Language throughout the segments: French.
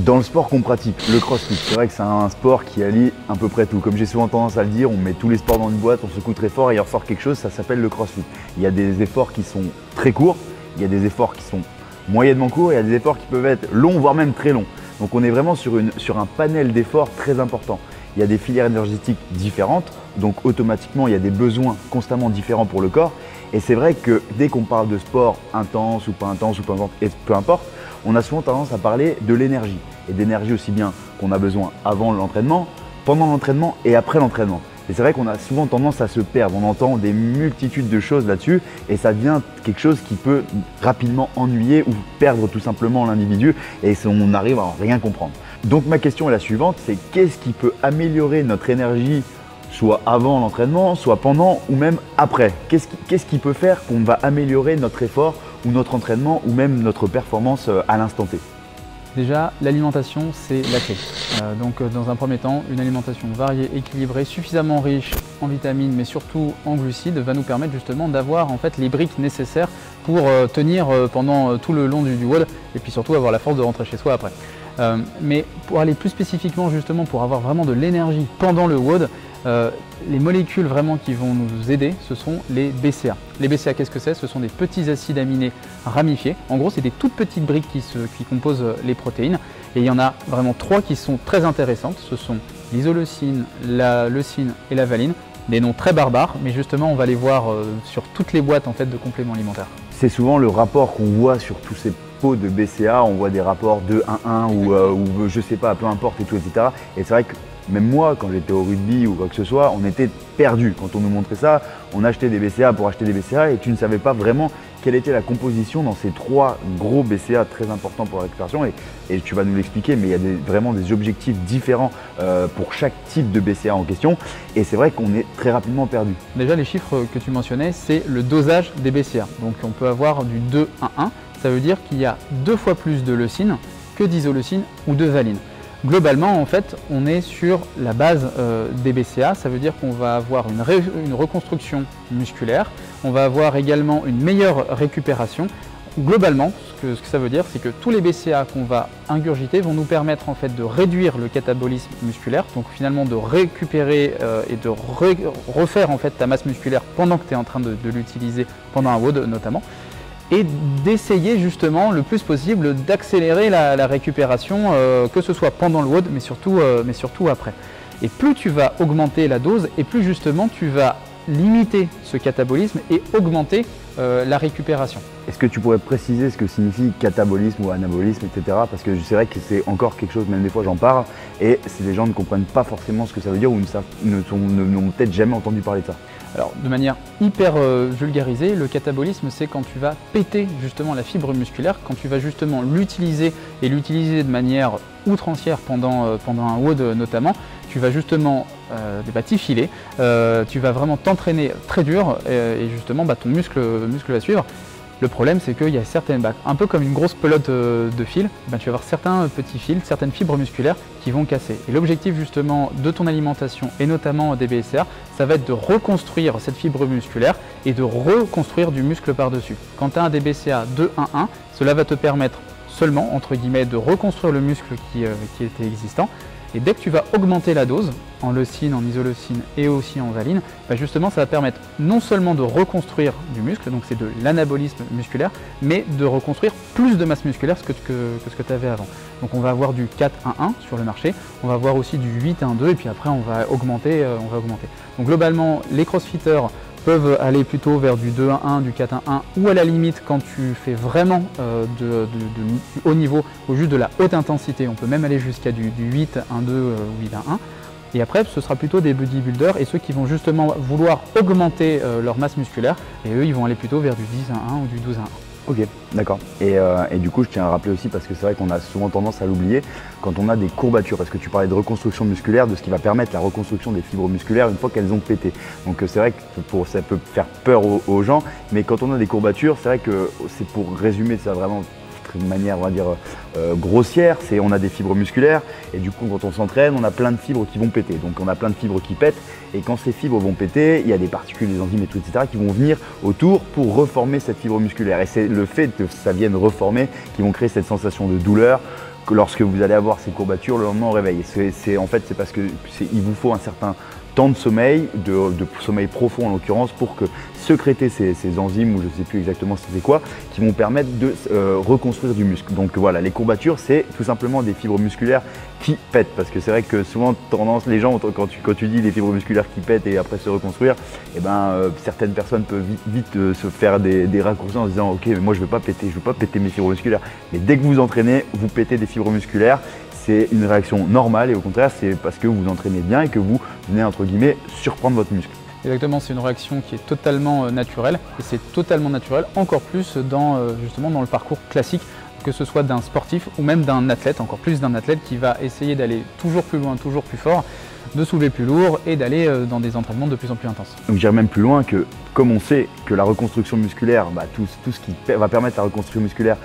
Dans le sport qu'on pratique, le crossfit, c'est vrai que c'est un sport qui allie à peu près tout. Comme j'ai souvent tendance à le dire, on met tous les sports dans une boîte, on secoue très fort et il ressort quelque chose, ça s'appelle le crossfit. Il y a des efforts qui sont très courts, il y a des efforts qui sont moyennement courts, et il y a des efforts qui peuvent être longs, voire même très longs. Donc on est vraiment sur un panel d'efforts très important. Il y a des filières énergétiques différentes, donc automatiquement il y a des besoins constamment différents pour le corps. Et c'est vrai que dès qu'on parle de sport intense ou peu importe, on a souvent tendance à parler de l'énergie. Et d'énergie aussi bien qu'on a besoin avant l'entraînement, pendant l'entraînement et après l'entraînement. Et c'est vrai qu'on a souvent tendance à se perdre. On entend des multitudes de choses là-dessus et ça devient quelque chose qui peut rapidement ennuyer ou perdre tout simplement l'individu et on arrive à rien comprendre. Donc ma question est la suivante, c'est qu'est-ce qui peut améliorer notre énergie soit avant l'entraînement, soit pendant ou même après? Qu'est-ce qui peut faire qu'on va améliorer notre effort ou notre entraînement ou même notre performance à l'instant T? Déjà, l'alimentation, c'est la clé. Donc dans un premier temps, une alimentation variée, équilibrée, suffisamment riche en vitamines, mais surtout en glucides, va nous permettre justement d'avoir en fait les briques nécessaires pour tenir pendant tout le long du WOD et puis surtout avoir la force de rentrer chez soi après. Mais pour aller plus spécifiquement justement pour avoir vraiment de l'énergie pendant le WOD, les molécules vraiment qui vont nous aider, ce sont les BCA. Les BCA, qu'est-ce que c'est? Ce sont des petits acides aminés ramifiés. En gros, c'est des toutes petites briques qui composent les protéines. Et il y en a vraiment 3 qui sont très intéressantes. Ce sont l'isoleucine, la leucine et la valine. Des noms très barbares, mais justement, on va les voir sur toutes les boîtes en fait, de compléments alimentaires. C'est souvent le rapport qu'on voit sur tous ces pots de BCA. On voit des rapports 2-1-1 ou je sais pas, peu importe et tout, etc. Et c'est vrai que même moi, quand j'étais au rugby ou quoi que ce soit, on était perdus. Quand on nous montrait ça, on achetait des BCA pour acheter des BCA et tu ne savais pas vraiment quelle était la composition dans ces 3 gros BCA très importants pour la récupération. Et tu vas nous l'expliquer, mais il y a vraiment des objectifs différents pour chaque type de BCA en question. Et c'est vrai qu'on est très rapidement perdu. Déjà, les chiffres que tu mentionnais, c'est le dosage des BCA. Donc on peut avoir du 2-1-1. Ça veut dire qu'il y a 2 fois plus de leucine que d'isoleucine ou de valine. Globalement, en fait, on est sur la base des BCA, ça veut dire qu'on va avoir une reconstruction musculaire, on va avoir également une meilleure récupération. Globalement, ce que ça veut dire, c'est que tous les BCA qu'on va ingurgiter vont nous permettre en fait de réduire le catabolisme musculaire, donc finalement de récupérer et de refaire en fait ta masse musculaire pendant que tu es en train de l'utiliser pendant un WOD notamment. Et d'essayer justement le plus possible d'accélérer la récupération, que ce soit pendant le WOD, mais surtout après. Et plus tu vas augmenter la dose, et plus justement tu vas limiter ce catabolisme et augmenter la récupération. Est-ce que tu pourrais préciser ce que signifie catabolisme ou anabolisme, etc. Parce que c'est vrai que c'est encore quelque chose, même des fois j'en parle, et les gens ne comprennent pas forcément ce que ça veut dire ou n'ont peut-être jamais entendu parler de ça. Alors de manière hyper vulgarisée, le catabolisme c'est quand tu vas péter justement la fibre musculaire, quand tu vas justement l'utiliser et l'utiliser de manière outrancière pendant un WOD notamment, tu vas justement t'y filer, tu vas vraiment t'entraîner très dur et justement ton muscle va suivre. Le problème, c'est qu'il y a certaines, un peu comme une grosse pelote de fil, tu vas avoir certains petits fils, certaines fibres musculaires qui vont casser. Et l'objectif justement de ton alimentation et notamment des BCA, ça va être de reconstruire cette fibre musculaire et de reconstruire du muscle par-dessus. Quand tu as un DBCA 2-1-1, cela va te permettre seulement, entre guillemets, de reconstruire le muscle qui était existant. Et dès que tu vas augmenter la dose, en leucine, en isoleucine et aussi en valine, justement ça va permettre non seulement de reconstruire du muscle, donc c'est de l'anabolisme musculaire, mais de reconstruire plus de masse musculaire que ce que tu avais avant. Donc on va avoir du 4-1-1 sur le marché, on va avoir aussi du 8-1-2 et puis après on va augmenter. Donc globalement, les crossfitters peuvent aller plutôt vers du 2-1-1, du 4-1-1 ou à la limite quand tu fais vraiment du haut niveau ou juste de la haute intensité, on peut même aller jusqu'à du 8-1-2 ou 8-1-1. Et après, ce sera plutôt des bodybuilders et ceux qui vont justement vouloir augmenter leur masse musculaire et eux, ils vont aller plutôt vers du 10-1-1 ou du 12-1-1. Ok, d'accord. Et du coup, je tiens à rappeler aussi, parce que c'est vrai qu'on a souvent tendance à l'oublier, quand on a des courbatures, parce que tu parlais de reconstruction musculaire, de ce qui va permettre la reconstruction des fibres musculaires une fois qu'elles ont pété. Donc c'est vrai que ça peut faire peur aux gens, mais quand on a des courbatures, c'est vrai que c'est pour résumer ça vraiment de manière, on va dire, grossière, c'est on a des fibres musculaires et du coup quand on s'entraîne, on a plein de fibres qui vont péter. Donc on a plein de fibres qui pètent et quand ces fibres vont péter, il y a des particules, des enzymes et tout, etc. qui vont venir autour pour reformer cette fibre musculaire. Et c'est le fait que ça vienne reformer qui vont créer cette sensation de douleur lorsque vous allez avoir ces courbatures le lendemain au réveil. En fait, c'est parce qu'il vous faut un certain temps de sommeil, de sommeil profond en l'occurrence, pour que sécréter ces enzymes, ou je ne sais plus exactement c'est quoi, qui vont permettre de reconstruire du muscle. Donc voilà, les courbatures, c'est tout simplement des fibres musculaires qui pètent, parce que c'est vrai que souvent les gens, quand tu dis des fibres musculaires qui pètent et après se reconstruire, eh certaines personnes peuvent vite se faire des raccourcis en se disant ok, mais moi je ne veux pas péter mes fibres musculaires. Mais dès que vous entraînez, vous pétez des fibres musculaires. C'est une réaction normale et au contraire, c'est parce que vous vous entraînez bien et que vous venez entre guillemets surprendre votre muscle. Exactement, c'est une réaction qui est totalement naturelle et c'est totalement naturel encore plus justement dans le parcours classique, que ce soit d'un sportif ou même d'un athlète, encore plus d'un athlète qui va essayer d'aller toujours plus loin, toujours plus fort, de soulever plus lourd et d'aller dans des entraînements de plus en plus intenses. Donc j'irai même plus loin que, comme on sait que la reconstruction musculaire, tout ce qui va permettre la reconstruction musculaire,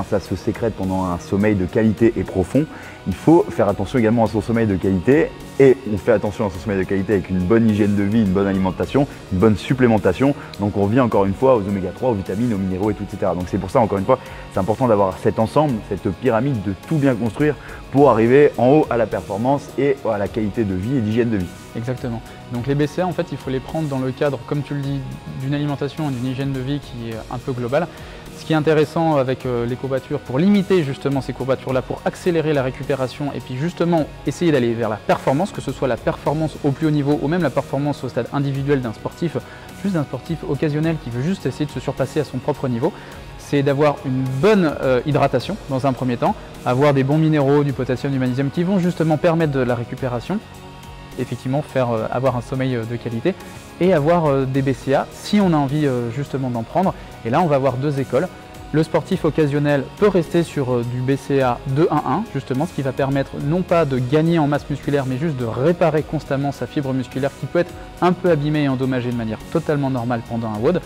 ça se sécrète pendant un sommeil de qualité et profond. Il faut faire attention également à son sommeil de qualité, et on fait attention à son sommeil de qualité avec une bonne hygiène de vie, une bonne alimentation, une bonne supplémentation. Donc on revient encore une fois aux oméga 3, aux vitamines, aux minéraux et tout, etc. Donc c'est pour ça, encore une fois, c'est important d'avoir cet ensemble, cette pyramide, de tout bien construire pour arriver en haut à la performance et à la qualité de vie et d'hygiène de vie. Exactement. Donc les BCA, en fait, il faut les prendre dans le cadre, comme tu le dis, d'une alimentation et d'une hygiène de vie qui est un peu globale. Ce qui est intéressant avec les courbatures, pour limiter justement ces courbatures-là, pour accélérer la récupération et puis justement essayer d'aller vers la performance, que ce soit la performance au plus haut niveau ou même la performance au stade individuel d'un sportif, juste d'un sportif occasionnel qui veut juste essayer de se surpasser à son propre niveau, c'est d'avoir une bonne hydratation dans un premier temps, avoir des bons minéraux, du potassium, du magnésium qui vont justement permettre de la récupération, effectivement avoir un sommeil de qualité et avoir des BCA si on a envie justement d'en prendre. Et là on va avoir deux écoles. Le sportif occasionnel peut rester sur du BCA 2-1-1 justement, ce qui va permettre non pas de gagner en masse musculaire mais juste de réparer constamment sa fibre musculaire qui peut être un peu abîmée et endommagée de manière totalement normale pendant un WOD.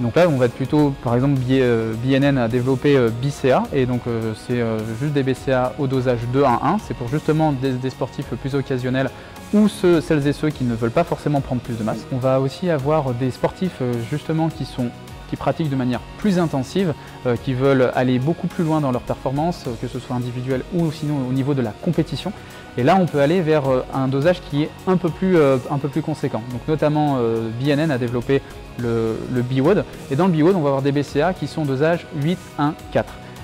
Donc là, on va être plutôt, par exemple, BNN a développé BCA, et donc c'est juste des BCA au dosage 2-1-1. C'est pour justement des sportifs plus occasionnels ou celles et ceux qui ne veulent pas forcément prendre plus de masse. On va aussi avoir des sportifs justement qui pratiquent de manière plus intensive, qui veulent aller beaucoup plus loin dans leur performance, que ce soit individuel ou sinon au niveau de la compétition. Et là, on peut aller vers un dosage qui est un peu plus conséquent. Donc notamment, BNN a développé le BWOD. Et dans le BWOD, on va avoir des BCA qui sont dosage 8-1-4.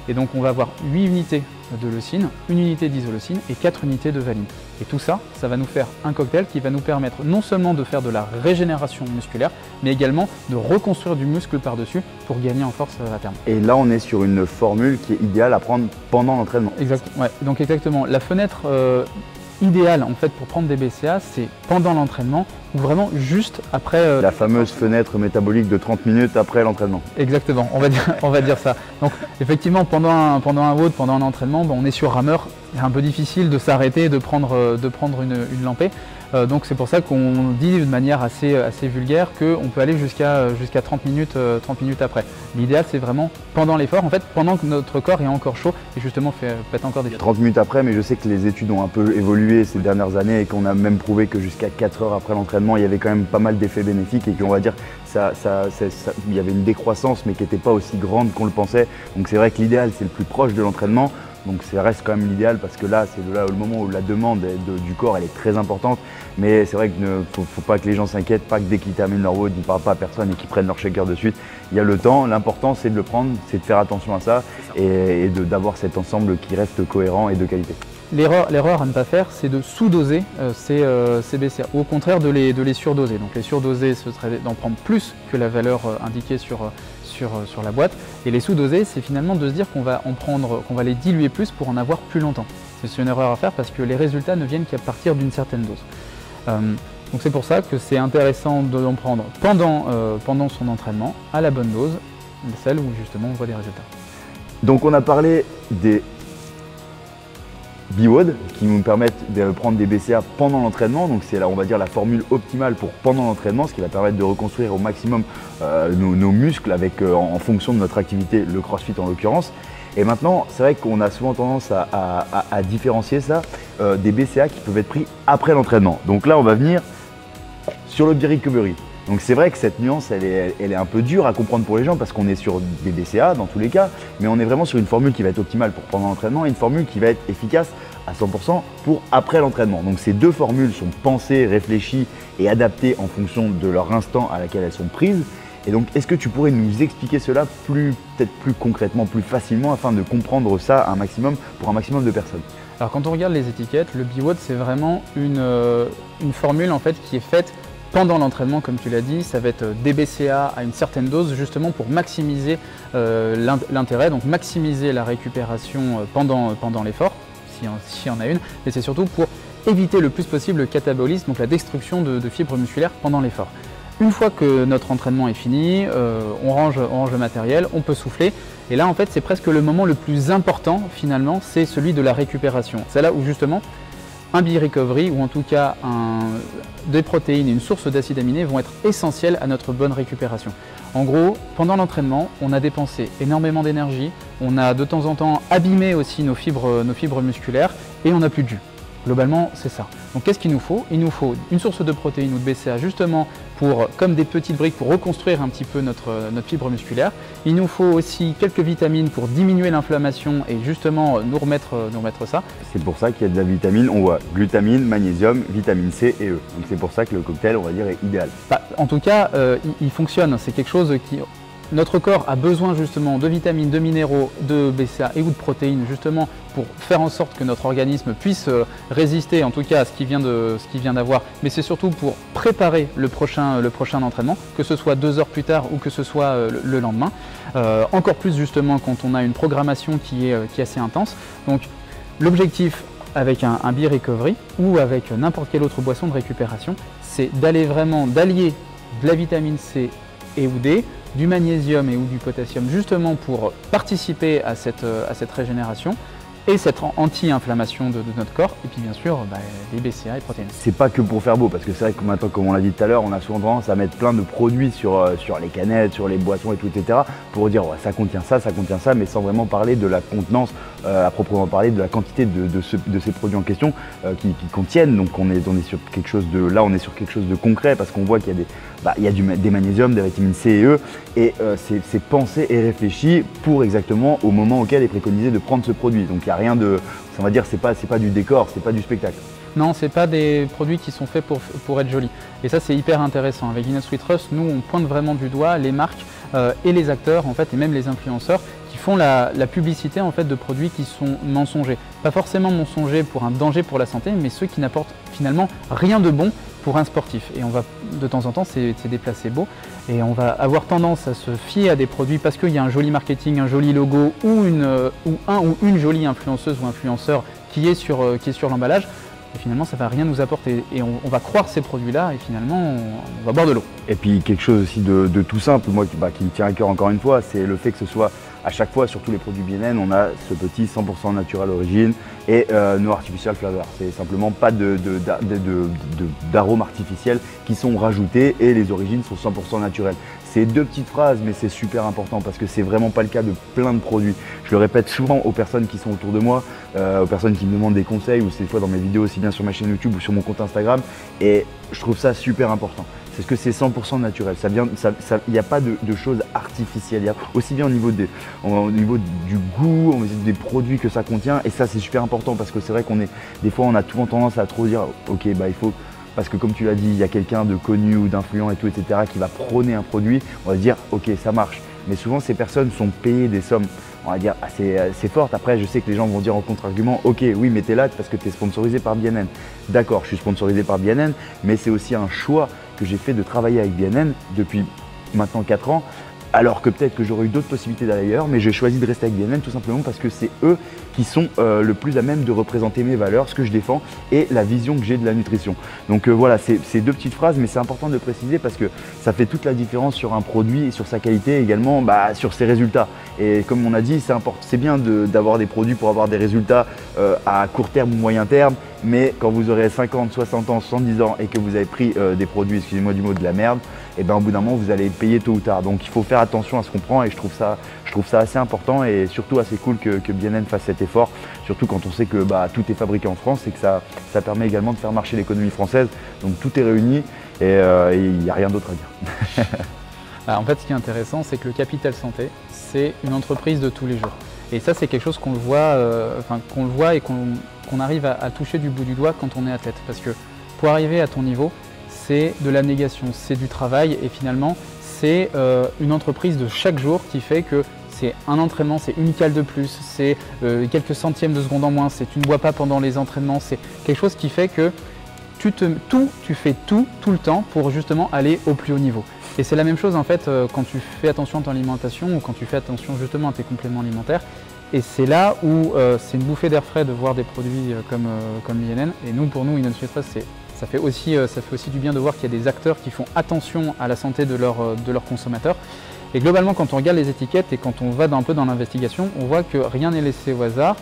Et donc, on va avoir 8 unités de leucine, 1 unité d'isoleucine et 4 unités de valine. Et tout ça, ça va nous faire un cocktail qui va nous permettre non seulement de faire de la régénération musculaire, mais également de reconstruire du muscle par-dessus pour gagner en force à terme. Et là, on est sur une formule qui est idéale à prendre pendant l'entraînement. Exactement. Ouais. Donc exactement. La fenêtre idéale en fait pour prendre des BCA, c'est pendant l'entraînement ou vraiment juste après. La fameuse fenêtre métabolique de 30 minutes après l'entraînement. Exactement, on va dire ça. Donc effectivement, pendant un WOD, pendant un entraînement, on est sur rameur. C'est un peu difficile de s'arrêter et de prendre une lampée. Donc c'est pour ça qu'on dit de manière assez vulgaire qu'on peut aller jusqu'à 30 minutes après. L'idéal c'est vraiment pendant l'effort, en fait, pendant que notre corps est encore chaud et justement fait encore des 30 minutes après, mais je sais que les études ont un peu évolué ces dernières années et qu'on a même prouvé que jusqu'à 4 heures après l'entraînement, il y avait quand même pas mal d'effets bénéfiques et qu'on va dire il y avait une décroissance mais qui n'était pas aussi grande qu'on le pensait. Donc c'est vrai que l'idéal c'est le plus proche de l'entraînement. Donc ça reste quand même l'idéal parce que là, c'est là le moment où la demande du corps elle est très importante. Mais c'est vrai qu'il ne faut pas que les gens s'inquiètent, pas que dès qu'ils terminent leur WOD, ils ne parlent pas à personne et qu'ils prennent leur shaker de suite. Il y a le temps, l'important c'est de le prendre, c'est de faire attention à ça et d'avoir cet ensemble qui reste cohérent et de qualité. L'erreur à ne pas faire, c'est de sous-doser ces BCA, ou au contraire de les surdoser. Donc les surdoser, ce serait d'en prendre plus que la valeur indiquée sur la boîte. Et les sous-doser, c'est finalement de se dire qu'on va les diluer plus pour en avoir plus longtemps. C'est une erreur à faire parce que les résultats ne viennent qu'à partir d'une certaine dose. Donc c'est pour ça que c'est intéressant de l'en prendre pendant son entraînement, à la bonne dose, celle où justement on voit des résultats. Donc on a parlé des BWOD qui nous permettent de prendre des BCA pendant l'entraînement, donc c'est là on va dire la formule optimale pour pendant l'entraînement, ce qui va permettre de reconstruire au maximum nos muscles en fonction de notre activité, le CrossFit en l'occurrence. Et maintenant c'est vrai qu'on a souvent tendance à différencier ça des BCA qui peuvent être pris après l'entraînement. Donc là on va venir sur le recovery. Donc c'est vrai que cette nuance, elle est un peu dure à comprendre pour les gens parce qu'on est sur des BCA dans tous les cas, mais on est vraiment sur une formule qui va être optimale pour pendant l'entraînement et une formule qui va être efficace à 100% pour après l'entraînement. Donc ces deux formules sont pensées, réfléchies et adaptées en fonction de leur instant à laquelle elles sont prises. Et donc, est-ce que tu pourrais nous expliquer cela peut-être plus concrètement, plus facilement, afin de comprendre ça pour un maximum de personnes? Alors quand on regarde les étiquettes, le BWOD c'est vraiment une formule en fait qui est faite pendant l'entraînement, comme tu l'as dit. Ça va être des BCA à une certaine dose justement pour maximiser l'intérêt, donc maximiser la récupération pendant l'effort, s'il y en a une, mais c'est surtout pour éviter le plus possible le catabolisme, donc la destruction de fibres musculaires pendant l'effort. Une fois que notre entraînement est fini, on range le matériel, on peut souffler. Et là, en fait, c'est presque le moment le plus important, finalement, c'est celui de la récupération. C'est là où, justement, un B-Recovery, ou en tout cas des protéines et une source d'acides aminés vont être essentiels à notre bonne récupération. En gros, pendant l'entraînement, on a dépensé énormément d'énergie, on a de temps en temps abîmé aussi nos fibres musculaires et on n'a plus de jus. Globalement, c'est ça. Donc qu'est-ce qu'il nous faut? Il nous faut une source de protéines ou de BCA justement comme des petites briques pour reconstruire un petit peu notre fibre musculaire. Il nous faut aussi quelques vitamines pour diminuer l'inflammation et justement nous remettre ça. C'est pour ça qu'il y a de la vitamine, on voit glutamine, magnésium, vitamine C et E. Donc c'est pour ça que le cocktail, on va dire, est idéal. En tout cas, il fonctionne. C'est quelque chose qui... Notre corps a besoin justement de vitamines, de minéraux, de BCA et ou de protéines justement pour faire en sorte que notre organisme puisse résister en tout cas à ce qu'il vient d'avoir, mais c'est surtout pour préparer le prochain entraînement, que ce soit 2 heures plus tard ou que ce soit le lendemain. Encore plus justement quand on a une programmation qui est assez intense. Donc l'objectif avec un B-Recovery ou avec n'importe quelle autre boisson de récupération, c'est d'allier de la vitamine C et ou D, du magnésium et ou du potassium justement pour participer à cette régénération et cette anti-inflammation de notre corps, et puis bien sûr des BCA et protéines. C'est pas que pour faire beau, parce que c'est vrai que maintenant, comme on l'a dit tout à l'heure, on a souvent tendance à mettre plein de produits sur les canettes, sur les boissons et tout, etc. pour dire ouais, ça contient ça, mais sans vraiment parler de la contenance, à proprement parler de la quantité de ces produits en question qui contiennent. Donc on est sur quelque chose on est sur quelque chose de concret, parce qu'on voit qu'il y a des magnésiums, des vitamines C et E, et c'est pensé et réfléchi pour exactement au moment auquel est préconisé de prendre ce produit. Donc il n'y a rien de, on va dire, c'est pas du décor, c'est pas du spectacle. Non, c'est pas des produits qui sont faits pour être jolis. Et ça, c'est hyper intéressant. Avec Guinness Sweet Trust, nous, on pointe vraiment du doigt les marques et les acteurs, en fait, et même les influenceurs qui font la publicité en fait de produits qui sont mensongers. Pas forcément mensongers pour un danger pour la santé, mais ceux qui n'apportent finalement rien de bon pour un sportif. Et on va, de temps en temps, c'est des placebos, et on va avoir tendance à se fier à des produits parce qu'il y a un joli marketing, un joli logo ou une jolie influenceuse ou influenceur qui est sur l'emballage. Et finalement, ça ne va rien nous apporter. Et on va croire ces produits-là et finalement, on va boire de l'eau. Et puis quelque chose aussi de tout simple, moi qui me tient à cœur encore une fois, c'est le fait que ce soit à chaque fois, sur tous les produits BNN, on a ce petit 100% naturel origine et no artificial flavor. C'est simplement pas d'arômes artificiels qui sont rajoutés et les origines sont 100% naturelles. C'est 2 petites phrases, mais c'est super important parce que c'est vraiment pas le cas de plein de produits. Je le répète souvent aux personnes qui sont autour de moi, aux personnes qui me demandent des conseils, ou des fois dans mes vidéos, aussi bien sur ma chaîne YouTube ou sur mon compte Instagram, et je trouve ça super important. C'est que c'est 100% naturel. Il n'y a pas de choses artificielles. Il y a aussi bien au niveau du goût, au niveau des produits que ça contient, et ça c'est super important parce que c'est vrai des fois on a souvent tendance à trop dire ok, il faut. Parce que comme tu l'as dit, il y a quelqu'un de connu ou d'influent et tout, etc. qui va prôner un produit, on va dire ok, ça marche. Mais souvent ces personnes sont payées des sommes, on va dire, assez fortes. Après, je sais que les gens vont dire en contre-argument, ok, oui, mais t'es là parce que tu es sponsorisé par BNN. D'accord, je suis sponsorisé par BNN, mais c'est aussi un choix que j'ai fait de travailler avec BNN depuis maintenant 4 ans. Alors que peut-être que j'aurais eu d'autres possibilités d'ailleurs, mais j'ai choisi de rester avec BNN tout simplement parce que c'est eux qui sont le plus à même de représenter mes valeurs, ce que je défends et la vision que j'ai de la nutrition. Donc voilà, c'est 2 petites phrases, mais c'est important de le préciser parce que ça fait toute la différence sur un produit et sur sa qualité, et également sur ses résultats. Et comme on a dit, c'est bien d'avoir des produits pour avoir des résultats à court terme ou moyen terme, mais quand vous aurez 50, 60 ans, 70 ans et que vous avez pris des produits, excusez-moi du mot, de la merde, et au bout d'un moment vous allez payer tôt ou tard. Donc il faut faire attention à ce qu'on prend, et je trouve ça assez important et surtout assez cool que BNN fasse cet effort, surtout quand on sait que tout est fabriqué en France et que ça permet également de faire marcher l'économie française. Donc tout est réuni et il n'y a rien d'autre à dire. En fait, ce qui est intéressant, c'est que le Capital Santé, c'est une entreprise de tous les jours. Et ça, c'est quelque chose qu'on le voit et qu'on arrive à toucher du bout du doigt quand on est athlète. Parce que pour arriver à ton niveau, c'est de l'abnégation, c'est du travail et finalement, c'est une entreprise de chaque jour qui fait que c'est un entraînement, c'est une cale de plus, c'est quelques centièmes de seconde en moins, c'est tu ne bois pas pendant les entraînements, c'est quelque chose qui fait que tu fais tout le temps pour justement aller au plus haut niveau. Et c'est la même chose en fait quand tu fais attention à ton alimentation ou quand tu fais attention justement à tes compléments alimentaires. Et c'est là où c'est une bouffée d'air frais de voir des produits comme l'INN. Et nous, pour nous, Innocent Express, ça fait aussi du bien de voir qu'il y a des acteurs qui font attention à la santé de leurs consommateurs. Et globalement, quand on regarde les étiquettes et quand on va un peu dans l'investigation, on voit que rien n'est laissé au hasard.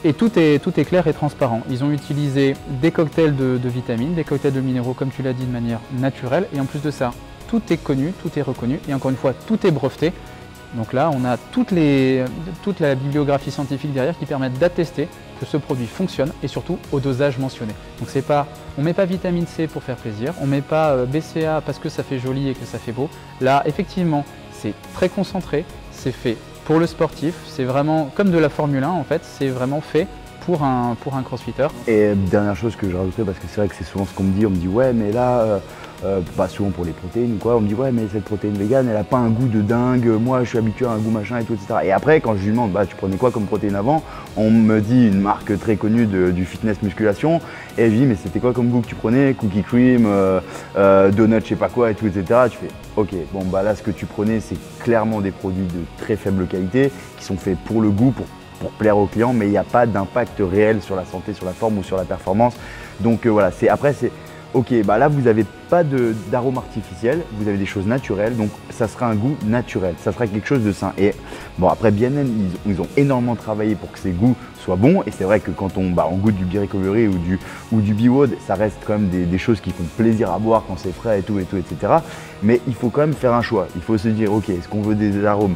Et tout est clair et transparent. Ils ont utilisé des cocktails de vitamines, des cocktails de minéraux, comme tu l'as dit, de manière naturelle. Et en plus de ça, tout est connu, tout est reconnu. Et encore une fois, tout est breveté. Donc là, on a toute la bibliographie scientifique derrière qui permettent d'attester que ce produit fonctionne et surtout au dosage mentionné. Donc on ne met pas vitamine C pour faire plaisir, on ne met pas BCA parce que ça fait joli et que ça fait beau. Là, effectivement, c'est très concentré, c'est fait pour le sportif, c'est vraiment comme de la Formule 1 en fait, c'est vraiment fait pour un crossfitter. Et dernière chose que je rajouterais, parce que c'est vrai que c'est souvent ce qu'on me dit ouais mais là, pas souvent pour les protéines ou quoi, on me dit ouais mais cette protéine végane elle a pas un goût de dingue, moi je suis habitué à un goût machin et tout etc. Et après quand je lui demande tu prenais quoi comme protéine avant, on me dit une marque très connue du fitness musculation et je lui dis mais c'était quoi comme goût que tu prenais, cookie cream, donut je sais pas quoi et tout etc. Tu fais ok bon là ce que tu prenais c'est clairement des produits de très faible qualité qui sont faits pour le goût, pour plaire aux clients, mais il n'y a pas d'impact réel sur la santé, sur la forme ou sur la performance. Donc voilà, après c'est ok, là vous n'avez pas d'arôme artificiel, vous avez des choses naturelles, donc ça sera un goût naturel, ça sera quelque chose de sain. Et bon après BNN, ils ont énormément travaillé pour que ces goûts soient bons, et c'est vrai que quand on goûte du B-Recovery ou du B-Wood, ça reste quand même des choses qui font plaisir à boire quand c'est frais et tout, etc. Mais il faut quand même faire un choix, il faut se dire ok, est-ce qu'on veut des arômes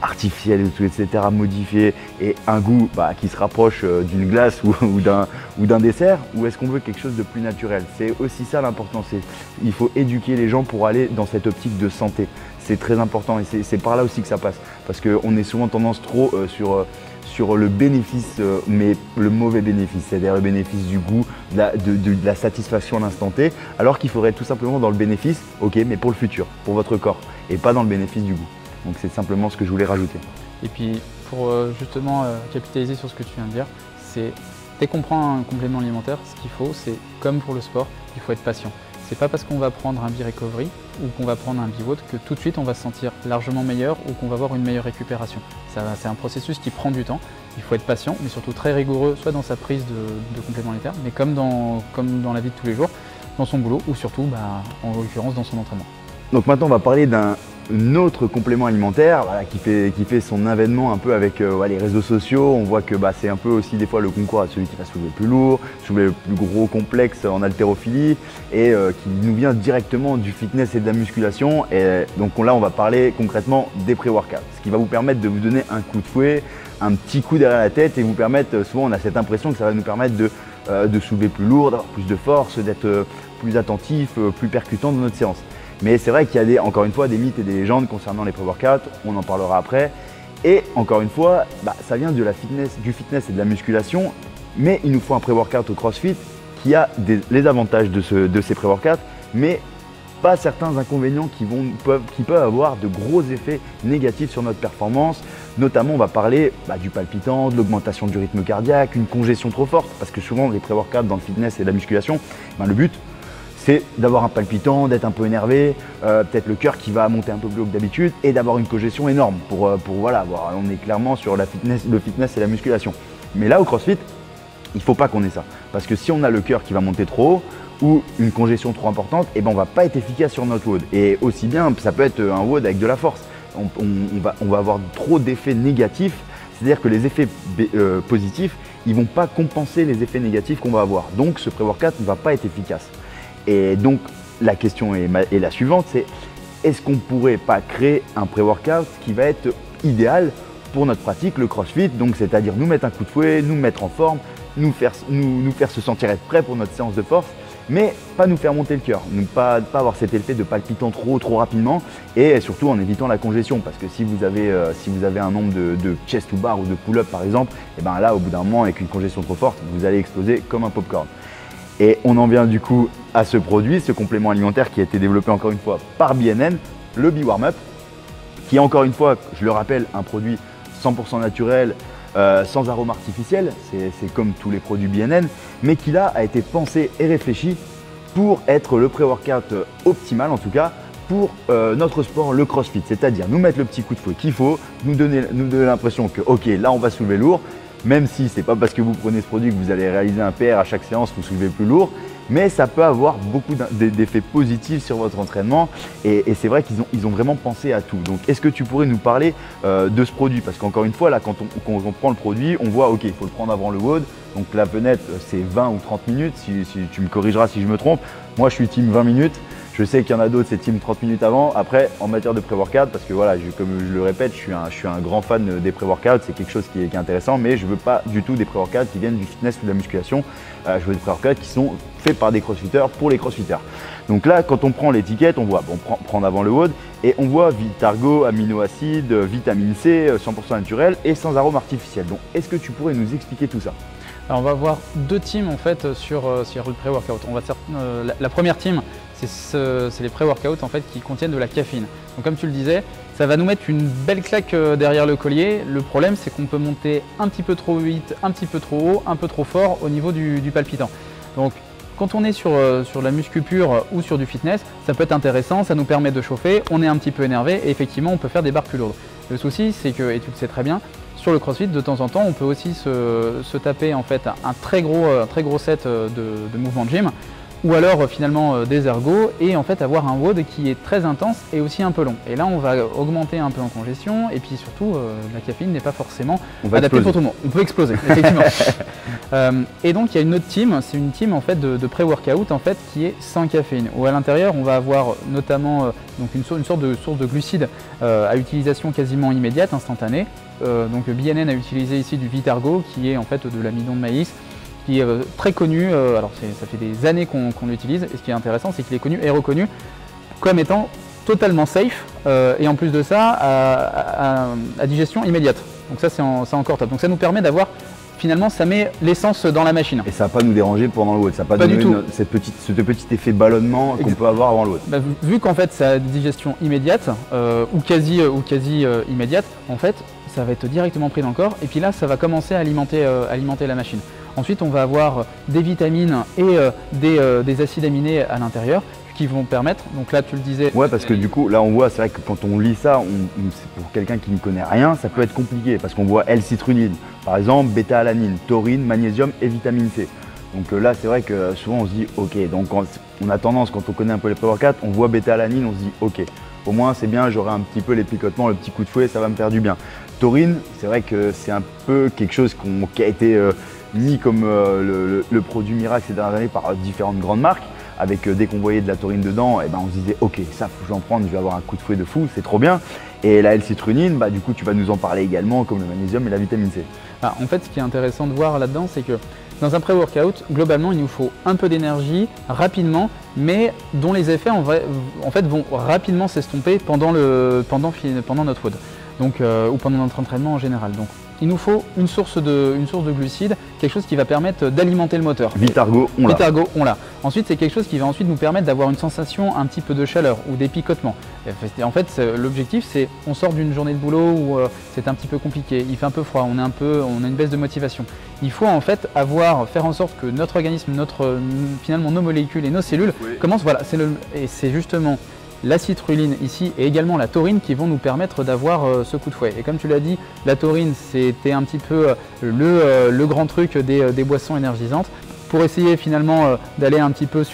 artificiels et tout, etc. modifiés et un goût qui se rapproche d'une glace ou d'un dessert, ou est-ce qu'on veut quelque chose de plus naturel? C'est aussi ça l'important, il faut éduquer les gens pour aller dans cette optique de santé. C'est très important et c'est par là aussi que ça passe, parce qu'on est souvent tendance trop sur le bénéfice, mais le mauvais bénéfice, c'est-à-dire le bénéfice du goût, de la satisfaction à l'instant T, alors qu'il faudrait tout simplement dans le bénéfice, ok, mais pour le futur, pour votre corps, et pas dans le bénéfice du goût. Donc c'est simplement ce que je voulais rajouter. Et puis pour justement capitaliser sur ce que tu viens de dire, c'est dès qu'on prend un complément alimentaire, ce qu'il faut, c'est comme pour le sport, il faut être patient. C'est pas parce qu'on va prendre un B-Recovery ou qu'on va prendre un B-Wood que tout de suite on va se sentir largement meilleur ou qu'on va avoir une meilleure récupération. C'est un processus qui prend du temps, il faut être patient mais surtout très rigoureux, soit dans sa prise de complément alimentaire, mais comme dans la vie de tous les jours, dans son boulot ou surtout en l'occurrence dans son entraînement. Donc maintenant on va parler d'un autre complément alimentaire qui fait son avènement un peu avec les réseaux sociaux. On voit que c'est un peu aussi des fois le concours à celui qui va soulever le plus lourd, soulever le plus gros complexe en haltérophilie et qui nous vient directement du fitness et de la musculation. Et donc là on va parler concrètement des pré-workouts, ce qui va vous permettre de vous donner un coup de fouet, un petit coup derrière la tête et vous permettre, souvent on a cette impression que ça va nous permettre de soulever plus lourd, d'avoir plus de force, d'être plus attentif, plus percutant dans notre séance. Mais c'est vrai qu'il y a encore une fois des mythes et des légendes concernant les pré-workouts, on en parlera après. Et encore une fois, ça vient du fitness et de la musculation, mais il nous faut un pré-workout au CrossFit qui a les avantages de ces pré-workouts, mais pas certains inconvénients qui peuvent avoir de gros effets négatifs sur notre performance. Notamment, on va parler du palpitant, de l'augmentation du rythme cardiaque, une congestion trop forte, parce que souvent les pré-workouts dans le fitness et la musculation, le but, c'est d'avoir un palpitant, d'être un peu énervé, peut-être le cœur qui va monter un peu plus haut que d'habitude et d'avoir une congestion énorme pour voilà, on est clairement sur le fitness et la musculation. Mais là au CrossFit, il ne faut pas qu'on ait ça, parce que si on a le cœur qui va monter trop haut ou une congestion trop importante, on ne va pas être efficace sur notre WOD. Et aussi bien, ça peut être un WOD avec de la force, on va avoir trop d'effets négatifs, c'est-à-dire que les effets positifs, ils ne vont pas compenser les effets négatifs qu'on va avoir. Donc ce pré-workout ne va pas être efficace. Et donc la question est la suivante, c'est est-ce qu'on ne pourrait pas créer un pré-workout qui va être idéal pour notre pratique, le CrossFit, donc c'est-à-dire nous mettre un coup de fouet, nous mettre en forme, nous faire se sentir être prêt pour notre séance de force, mais pas nous faire monter le cœur, ne pas avoir cet effet de palpitant trop rapidement et surtout en évitant la congestion parce que si vous avez un nombre de chest to bar ou de pull-up par exemple, et ben là au bout d'un moment avec une congestion trop forte, vous allez exploser comme un popcorn. Et on en vient du coup à ce produit, ce complément alimentaire qui a été développé encore une fois par BNN, le B-Warm-Up, qui est encore une fois, je le rappelle, un produit 100% naturel, sans arôme artificiel, c'est comme tous les produits BNN, mais qui là a été pensé et réfléchi pour être le pré-workout optimal en tout cas pour notre sport, le CrossFit, c'est-à-dire nous mettre le petit coup de fouet qu'il faut, nous donner l'impression que ok là on va soulever lourd, même si c'est pas parce que vous prenez ce produit que vous allez réaliser un PR à chaque séance, vous soulevez plus lourd, mais ça peut avoir beaucoup d'effets positifs sur votre entraînement et c'est vrai qu'ils ont vraiment pensé à tout. Donc est-ce que tu pourrais nous parler de ce produit? Parce qu'encore une fois, là quand on prend le produit, on voit ok, il faut le prendre avant le WOD, donc la fenêtre c'est 20 ou 30 minutes, si tu me corrigeras si je me trompe. Moi je suis team 20 minutes. Je sais qu'il y en a d'autres, c'est team 30 minutes avant. Après, en matière de pré-workout, parce que voilà, comme je le répète, je suis un grand fan des pré-workouts, c'est quelque chose qui est intéressant, mais je ne veux pas du tout des pré-workouts qui viennent du fitness ou de la musculation. Je veux des pré-workouts qui sont faits par des crossfitters pour les crossfitters. Donc là, quand on prend l'étiquette, on voit, prendre avant le WOD, et on voit Vitargo, aminoacides, vitamine C, 100% naturel et sans arôme artificiel. Donc est-ce que tu pourrais nous expliquer tout ça? Alors on va avoir deux teams en fait sur le pré-workout. La première team, c'est les pré-workouts en fait qui contiennent de la caféine. Donc comme tu le disais, ça va nous mettre une belle claque derrière le collier. Le problème c'est qu'on peut monter un petit peu trop vite, un petit peu trop haut, un peu trop fort au niveau du palpitant. Donc quand on est sur la muscu pure ou sur du fitness, ça peut être intéressant, ça nous permet de chauffer, on est un petit peu énervé et effectivement on peut faire des barres plus lourdes. Le souci c'est que, et tu le sais très bien, sur le CrossFit, de temps en temps, on peut aussi se taper en fait un très gros set de mouvements de gym ou alors finalement des ergos et en fait avoir un WOD qui est très intense et aussi un peu long. Et là, on va augmenter un peu en congestion et puis surtout, la caféine n'est pas forcément adaptée pour tout le monde. On peut exploser, effectivement. Et donc, il y a une autre team, c'est une team en fait de pré-workout en fait qui est sans caféine. Où à l'intérieur, on va avoir notamment donc une sorte de source de glucides à utilisation quasiment immédiate, instantanée. Donc BNN a utilisé ici du Vitargo qui est en fait de l'amidon de maïs qui est très connu, alors ça fait des années qu'on l'utilise et ce qui est intéressant c'est qu'il est connu et reconnu comme étant totalement safe et en plus de ça à digestion immédiate. Donc ça c'est encore top. Donc ça nous permet d'avoir finalement ça met l'essence dans la machine. Et ça va pas nous déranger pendant le WOD, ça va pas donner ce petit effet ballonnement qu'on peut avoir avant le WOD. Bah, vu qu'en fait ça a digestion immédiate ou quasi immédiate, en fait ça va être directement pris dans le corps et puis là ça va commencer à alimenter la machine. Ensuite on va avoir des vitamines et des acides aminés à l'intérieur qui vont permettre, donc là tu le disais… Ouais parce que du coup là on voit, c'est vrai que quand on lit ça, pour quelqu'un qui ne connaît rien, ça peut être compliqué parce qu'on voit L-citrulline, par exemple bêta-alanine, taurine, magnésium et vitamine C. Donc là c'est vrai que souvent on se dit ok, donc on a tendance quand on connaît un peu les pré-workouts, on voit bêta-alanine, on se dit ok, au moins c'est bien, j'aurai un petit peu les picotements, le petit coup de fouet, ça va me faire du bien. Taurine, c'est vrai que c'est un peu quelque chose qui a été mis comme le produit miracle ces dernières années par différentes grandes marques. Avec dès qu'on voyait de la taurine dedans, et ben on se disait ok, ça faut que j'en prenne, je vais avoir un coup de fouet de fou, c'est trop bien. Et la L-citrulline, bah, du coup tu vas nous en parler également, comme le magnésium et la vitamine C. Ah, en fait ce qui est intéressant de voir là-dedans, c'est que dans un pré-workout, globalement il nous faut un peu d'énergie rapidement, mais dont les effets en fait vont rapidement s'estomper pendant notre WOD. Donc, ou pendant notre entraînement en général. Donc, il nous faut une source de glucides, quelque chose qui va permettre d'alimenter le moteur. Vitargo, on l'a. Ensuite, c'est quelque chose qui va ensuite nous permettre d'avoir une sensation un petit peu de chaleur ou des picotements. Et en fait, l'objectif, c'est on sort d'une journée de boulot où c'est un petit peu compliqué, il fait un peu froid, on a une baisse de motivation. Il faut en fait faire en sorte que notre organisme, finalement nos molécules et nos cellules commencent. Voilà, et c'est justement la citrulline ici et également la taurine qui vont nous permettre d'avoir ce coup de fouet. Et comme tu l'as dit, la taurine c'était un petit peu le grand truc des boissons énergisantes. Pour essayer finalement d'aller un petit peu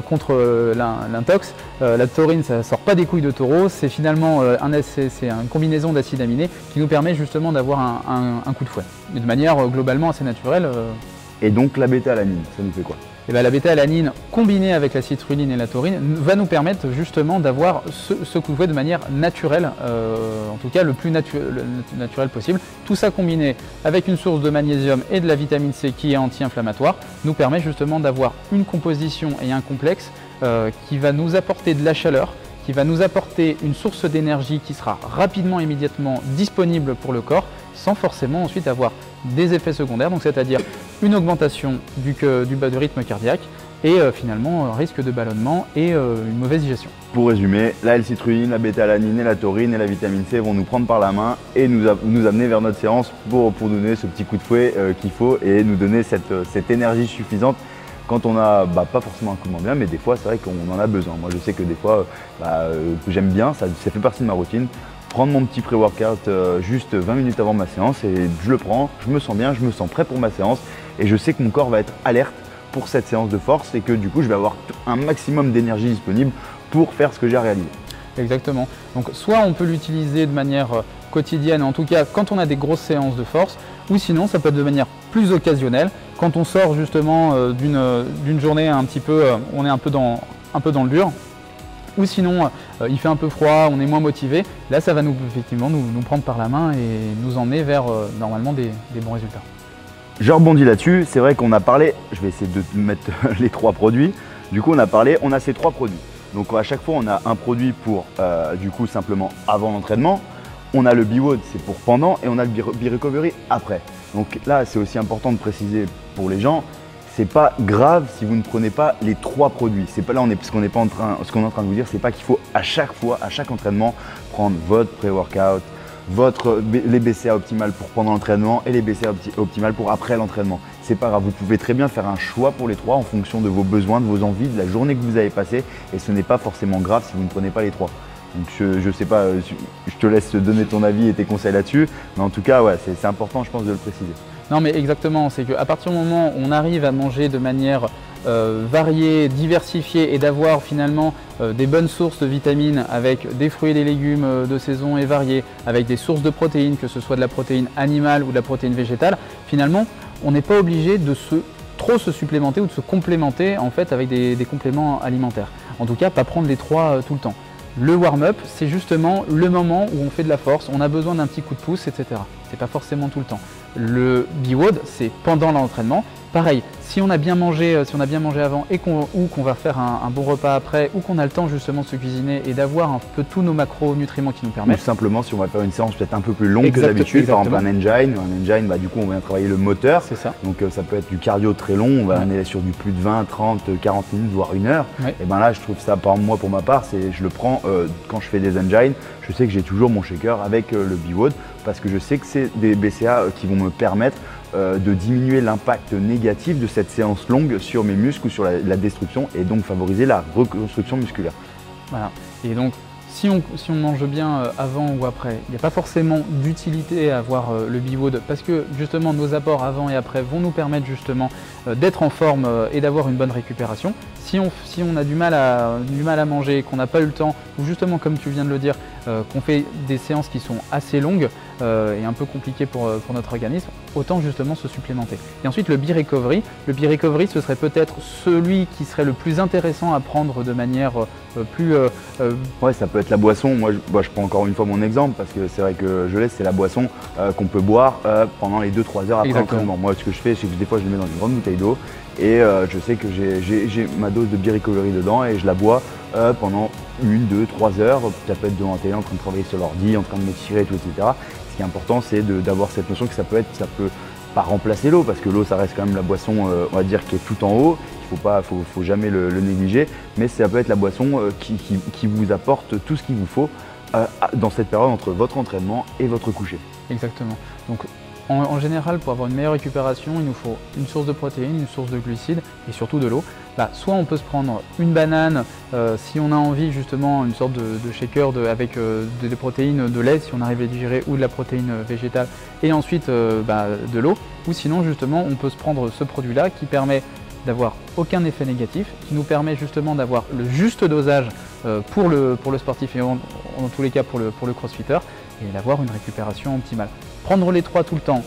contre l'intox, la taurine ça sort pas des couilles de taureau, c'est finalement c'est une combinaison d'acides aminés qui nous permet justement d'avoir un coup de fouet. De manière globalement assez naturelle. Et donc la bêta-alanine, ça nous fait quoi? Et bien, la bêta-alanine combinée avec la citrulline et la taurine va nous permettre justement d'avoir ce coup de fouet de manière naturelle, en tout cas le plus naturel possible. Tout ça combiné avec une source de magnésium et de la vitamine C qui est anti-inflammatoire nous permet justement d'avoir une composition et un complexe qui va nous apporter de la chaleur, qui va nous apporter une source d'énergie qui sera rapidement et immédiatement disponible pour le corps, sans forcément ensuite avoir des effets secondaires, donc c'est-à-dire une augmentation du rythme cardiaque et finalement un risque de ballonnement et une mauvaise digestion. Pour résumer, la L-citrulline, la bêta-alanine et la taurine et la vitamine C vont nous prendre par la main et nous amener vers notre séance pour donner ce petit coup de fouet qu'il faut et nous donner cette énergie suffisante quand on a pas forcément un coup de main bien, mais des fois c'est vrai qu'on en a besoin. Moi je sais que des fois j'aime bien, ça fait partie de ma routine, prendre mon petit pré-workout juste 20 minutes avant ma séance et je le prends, je me sens bien, je me sens prêt pour ma séance et je sais que mon corps va être alerte pour cette séance de force et que du coup je vais avoir un maximum d'énergie disponible pour faire ce que j'ai à réaliser. Exactement. Donc soit on peut l'utiliser de manière quotidienne, en tout cas quand on a des grosses séances de force, ou sinon ça peut être de manière plus occasionnelle, quand on sort justement d'une journée un petit peu, on est un peu dans le dur, ou sinon il fait un peu froid, on est moins motivé, là ça va effectivement nous prendre par la main et nous emmener vers normalement des bons résultats. Je rebondis là-dessus, c'est vrai qu'on a parlé, je vais essayer de mettre les 3 produits, du coup on a ces 3 produits. Donc à chaque fois on a un produit pour du coup simplement avant l'entraînement, on a le B-WOD c'est pour pendant et on a le B-Recovery après. Donc là c'est aussi important de préciser pour les gens, c'est pas grave si vous ne prenez pas les 3 produits. C'est pas là ce qu'on est en train de vous dire, c'est pas qu'il faut à chaque fois, à chaque entraînement, prendre votre pré-workout, les BCA optimales pour pendant l'entraînement et les BCA optimales pour après l'entraînement. C'est pas grave, vous pouvez très bien faire un choix pour les 3 en fonction de vos besoins, de vos envies, de la journée que vous avez passée et ce n'est pas forcément grave si vous ne prenez pas les 3. Donc je sais pas, je te laisse donner ton avis et tes conseils là-dessus, mais en tout cas ouais, c'est important je pense de le préciser. Non mais exactement, c'est qu'à partir du moment où on arrive à manger de manière variée, diversifiée et d'avoir finalement des bonnes sources de vitamines avec des fruits et des légumes de saison et variés, avec des sources de protéines, que ce soit de la protéine animale ou de la protéine végétale, finalement on n'est pas obligé de trop se supplémenter ou de se complémenter en fait avec des compléments alimentaires. En tout cas, pas prendre les 3 tout le temps. Le warm-up, c'est justement le moment où on fait de la force, on a besoin d'un petit coup de pouce, etc. C'est pas forcément tout le temps. Le B-WOD, c'est pendant l'entraînement. Pareil, si on a bien mangé avant et qu'on va faire un bon repas après ou qu'on a le temps justement de se cuisiner et d'avoir un peu tous nos macronutriments qui nous permettent. Ou simplement si on va faire une séance peut-être un peu plus longue que d'habitude, par exemple un engine. Un engine, du coup on vient travailler le moteur. C'est ça. Donc ça peut être du cardio très long, on va aller sur du plus de 20, 30, 40 minutes, voire 1 heure. Ouais. Et ben là je trouve ça, pour ma part, je le prends quand je fais des engines, je sais que j'ai toujours mon shaker avec le B-WOD parce que je sais que c'est des BCA qui vont me permettre de diminuer l'impact négatif de cette séance longue sur mes muscles ou sur la destruction et donc favoriser la reconstruction musculaire. Voilà. Et donc si on mange bien avant ou après, il n'y a pas forcément d'utilité à avoir le B-WOD parce que justement nos apports avant et après vont nous permettre justement d'être en forme et d'avoir une bonne récupération. Si on a du mal à manger, qu'on n'a pas eu le temps, ou justement comme tu viens de le dire, qu'on fait des séances qui sont assez longues et un peu compliquées pour notre organisme, autant justement se supplémenter. Et ensuite le B-Recovery. Le B-Recovery ce serait peut-être celui qui serait le plus intéressant à prendre de manière plus… Ouais, ça peut être la boisson. Moi je prends encore une fois mon exemple parce que c'est vrai que je laisse, c'est la boisson qu'on peut boire pendant les 2-3 heures après l'entraînement. Moi ce que je fais, c'est que des fois je le mets dans une grande bouteille d'eau et je sais que j'ai ma dose de B-Recovery dedans et je la bois pendant 1, 2, 3 heures. Ça peut être devant la télé en train de travailler sur l'ordi, en train de m'étirer, tout, etc. Ce qui est important, c'est d'avoir cette notion que ça peut pas remplacer l'eau parce que l'eau ça reste quand même la boisson on va dire qui est tout en haut. Faut jamais le négliger, mais ça peut être la boisson qui vous apporte tout ce qu'il vous faut dans cette période entre votre entraînement et votre coucher. Exactement. Donc en général, pour avoir une meilleure récupération, il nous faut une source de protéines, une source de glucides et surtout de l'eau. Là, soit on peut se prendre une banane si on a envie justement une sorte de shaker avec des protéines de lait si on arrive à digérer ou de la protéine végétale et ensuite de l'eau. Ou sinon justement on peut se prendre ce produit-là qui permet d'avoir aucun effet négatif, qui nous permet justement d'avoir le juste dosage pour le sportif et en tous les cas pour le crossfitter et d'avoir une récupération optimale. Prendre les 3 tout le temps,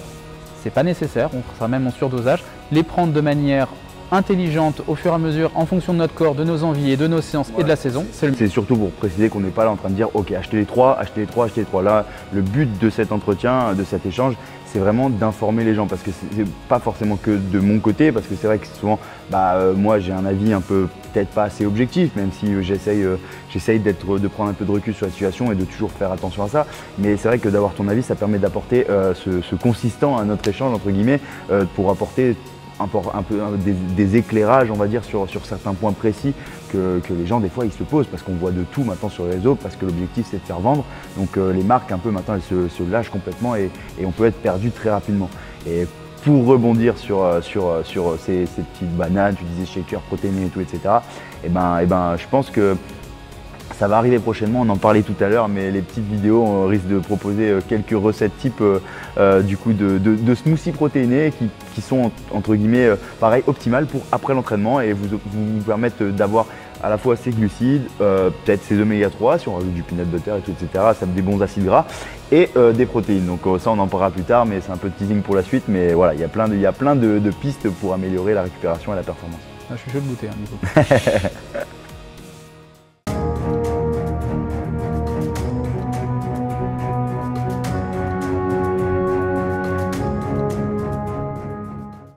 c'est pas nécessaire, on fera même en surdosage. Les prendre de manière intelligente au fur et à mesure en fonction de notre corps, de nos envies et de nos séances et de la saison. C'est surtout pour préciser qu'on n'est pas là en train de dire ok, achetez les trois, achetez les trois, achetez les trois. Là, le but de cet entretien, de cet échange, c'est vraiment d'informer les gens parce que c'est pas forcément que de mon côté, parce que c'est vrai que souvent, moi j'ai un avis un peu peut-être pas assez objectif, même si j'essaye de prendre un peu de recul sur la situation et de toujours faire attention à ça. Mais c'est vrai que d'avoir ton avis, ça permet d'apporter ce consistant à notre échange entre guillemets pour apporter des éclairages, on va dire, sur certains points précis que les gens des fois ils se posent parce qu'on voit de tout maintenant sur les réseaux parce que l'objectif c'est de faire vendre. Donc les marques un peu maintenant elles se lâchent complètement et on peut être perdu très rapidement. Et pour rebondir sur ces petites bananes, tu disais shaker, protéiné et tout, etc. Et ben, je pense que ça va arriver prochainement, on en parlait tout à l'heure, mais les petites vidéos on risque de proposer quelques recettes type du coup de smoothies protéinés qui sont entre guillemets pareil optimales pour après l'entraînement et vous permettent d'avoir à la fois ces glucides, peut-être ces oméga 3 si on rajoute du peanut butter et tout, etc. Ça fait des bons acides gras et des protéines. Donc ça on en parlera plus tard, mais c'est un peu de teasing pour la suite. Mais voilà, il y a plein de pistes pour améliorer la récupération et la performance. Je suis chaud de goûter, du coup.